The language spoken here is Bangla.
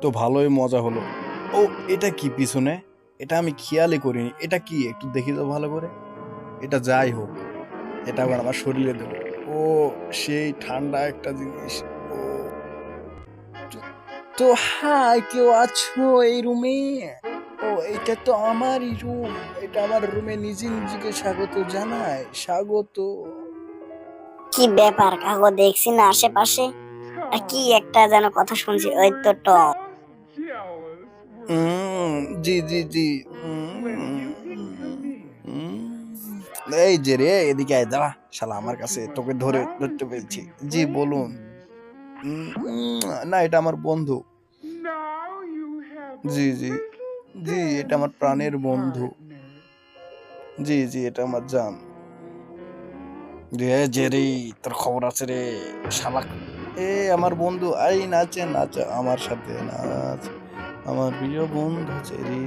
তো ভালোই মজা হলো। ও, এটা কি পিছনে? এটা আমি খেয়ালই করিনি। এটা কি একটু দেখি তো ভালো করে। এটা যাই হোক, এটা আবার আমার শরীরে দেবো। ও, সেই ঠান্ডা একটা জিনিস। ও, তো তো হাই, কেউ আছো এই রুমে? ও, এটা তো আমারই রুম। এটা আমার রুমে নিজে নিজেকে স্বাগত জানাই, স্বাগত। কি ব্যাপার কাকু, দেখছি না আশেপাশে? আর কি একটা যেন কথা শুনছি, ওই তো টম। উম, জি জি জি। উম, উম, এই যে রে, এদিকে আয়, দাঁড়া। শালা আমার কাছে তোকে ধরতে পেরেছি। জি বলুন। না, এটা আমার বন্ধু। জি জি জি, এটা আমার প্রাণের বন্ধু। জি জি, এটা আমার জান। রে জেরি, তোর খবর আছে রে শালা। এ আমার বন্ধু, আই নাচে নাচ আমার সাথে নাচ, আমার প্রিয় বন্ধু জেরি।